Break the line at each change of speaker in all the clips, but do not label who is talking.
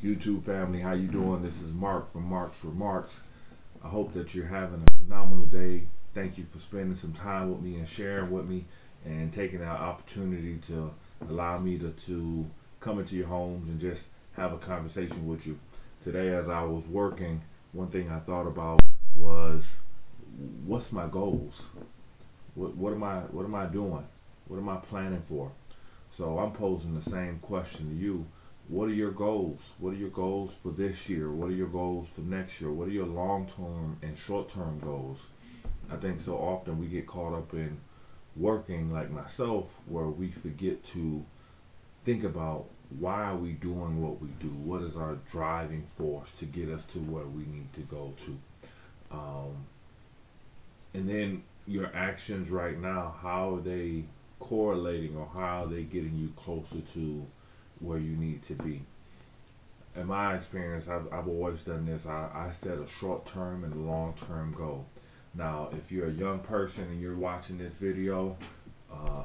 YouTube family, how you doing? This is Mark from Mark's Remarks. I hope that you're having a phenomenal day. Thank you for spending some time with me and sharing with me and taking that opportunity to allow me to come into your homes and just have a conversation with you. Today as I was working, one thing I thought about was, what's my goals? What am I doing? What am I planning for? So I'm posing the same question to you. What are your goals? What are your goals for this year? What are your goals for next year? What are your long-term and short-term goals? I think so often we get caught up in working, like myself, where we forget to think about why are we doing what we do? What is our driving force to get us to where we need to go to? And then your actions right now, how are they correlating, or how are they getting you closer to where you need to be? In my experience, I've always done this. I set a short-term and long-term goal. Now, if you're a young person and you're watching this video,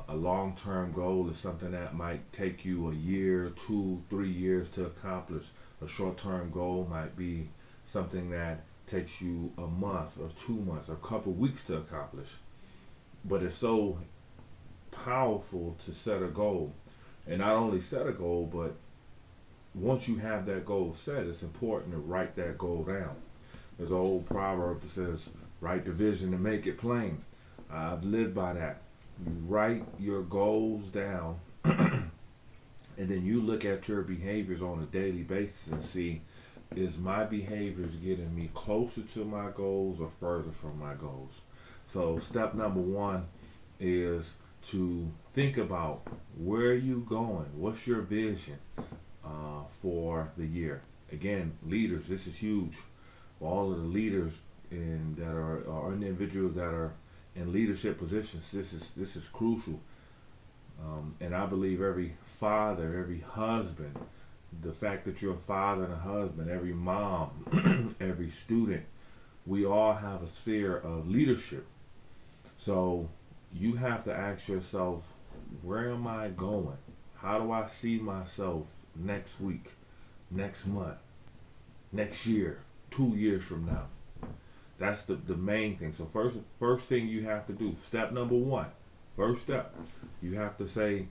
a long-term goal is something that might take you a year, 2, 3 years to accomplish. A short-term goal might be something that takes you a month or 2 months or a couple weeks to accomplish. But it's so powerful to set a goal, and not only set a goal, but once you have that goal set, it's important to write that goal down. There's an old proverb that says, write the vision and make it plain. I've lived by that. You write your goals down and then you look at your behaviors on a daily basis and see, is my behaviors getting me closer to my goals or further from my goals? So step number one is to think about, where are you going? What's your vision for the year? Again, leaders, this is huge. For all of the leaders that are individuals that are in leadership positions, this is crucial. And I believe every father, every husband, the fact that you're a father and a husband, every mom, every student, we all have a sphere of leadership. So you have to ask yourself, where am I going? How do I see myself next week, next month, next year, 2 years from now? That's the main thing. So first thing you have to do, step number one, first step, you have to say,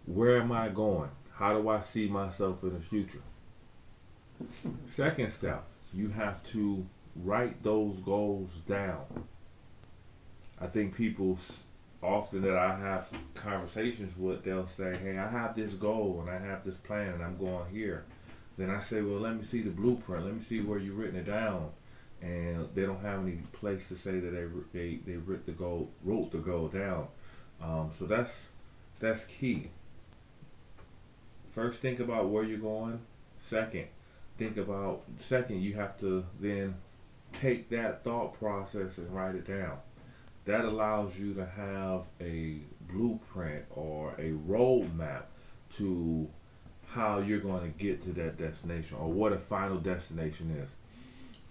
where am I going? How do I see myself in the future? Second step, you have to write those goals down. I think people often that I have conversations with, they'll say, hey, I have this goal and I have this plan and I'm going here. Then I say, well, let me see the blueprint. Let me see where you've written it down. And they don't have any place to say that they wrote the goal down. So that's key. First, think about where you're going. Second, you have to then take that thought process and write it down. That allows you to have a blueprint or a roadmap to how you're going to get to that destination, or what a final destination is.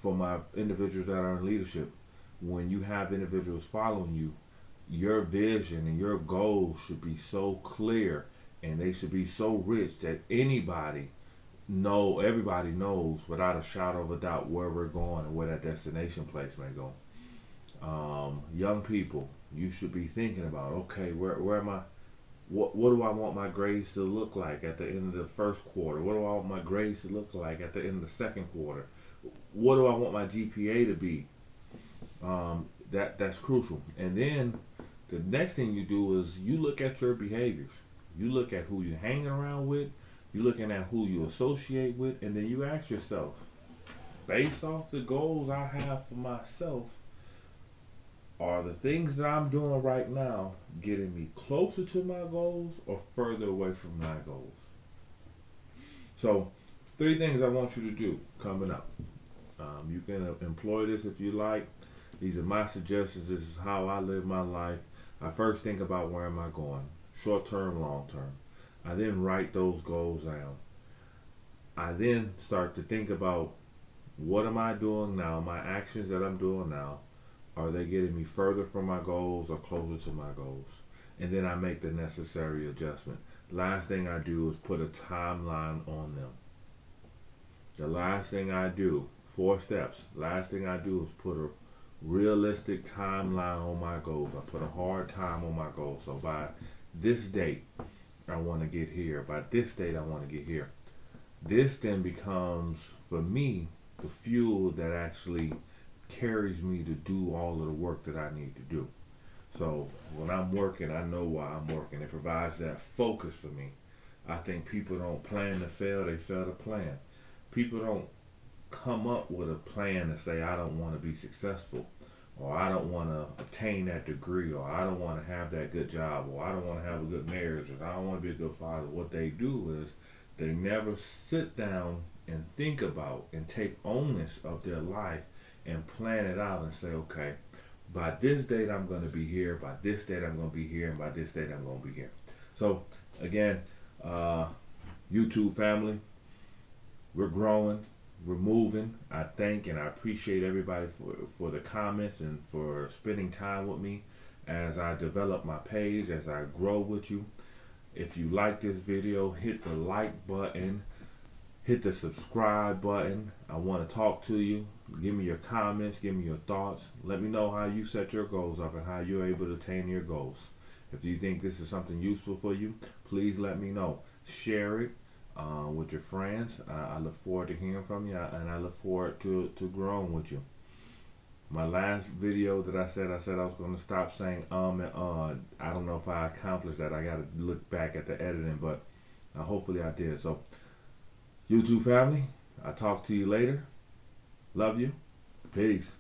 For my individuals that are in leadership, when you have individuals following you, your vision and your goals should be so clear and they should be so rich that everybody knows without a shadow of a doubt where we're going and where that destination place may go. Young people, you should be thinking about, okay, where am I? What do I want my grades to look like at the end of the first quarter? What do I want my grades to look like at the end of the second quarter? What do I want my GPA to be? That's crucial. And then the next thing you do is you look at your behaviors. You look at who you're hanging around with. You're looking at who you associate with, and then you ask yourself, based off the goals I have for myself, are the things that I'm doing right now getting me closer to my goals or further away from my goals? So 3 things I want you to do coming up. You can employ this if you like. These are my suggestions. This is how I live my life. I first think about, where am I going? Short term, long term. I then write those goals down. I then start to think about, what am I doing now? My actions that I'm doing now, are they getting me further from my goals or closer to my goals? And then I make the necessary adjustment. Last thing I do is put a timeline on them. the last thing I do, 4 steps, last thing I do is put a realistic timeline on my goals. I put a hard time on my goals. So by this date, I want to get here. By this date, I want to get here. This then becomes, for me, the fuel that actually carries me to do all of the work that I need to do. So when I'm working, I know why I'm working. It provides that focus for me. I think people don't plan to fail, they fail to plan. People don't come up with a plan to say, I don't want to be successful, or I don't want to obtain that degree, or I don't want to have that good job, or I don't want to have a good marriage, or I don't want to be a good father. What they do is they never sit down and think about and take onus of their life and plan it out and say, okay, by this date I'm going to be here, by this date I'm going to be here, and by this date I'm going to be here. So again, YouTube family, we're growing, we're moving. I thank and I appreciate everybody for the comments and for spending time with me as I develop my page, as I grow with you. If you like this video, hit the like button, hit the subscribe button. I want to talk to you. Give me your comments, give me your thoughts. Let me know how you set your goals up and how you're able to attain your goals. If you think this is something useful for you, please let me know. Share it with your friends. I look forward to hearing from you, and I look forward to growing with you. My last video that I said I was going to stop saying and I don't know if I accomplished that. I got to look back at the editing, but hopefully I did. So YouTube family, I'll talk to you later. Love you. Peace.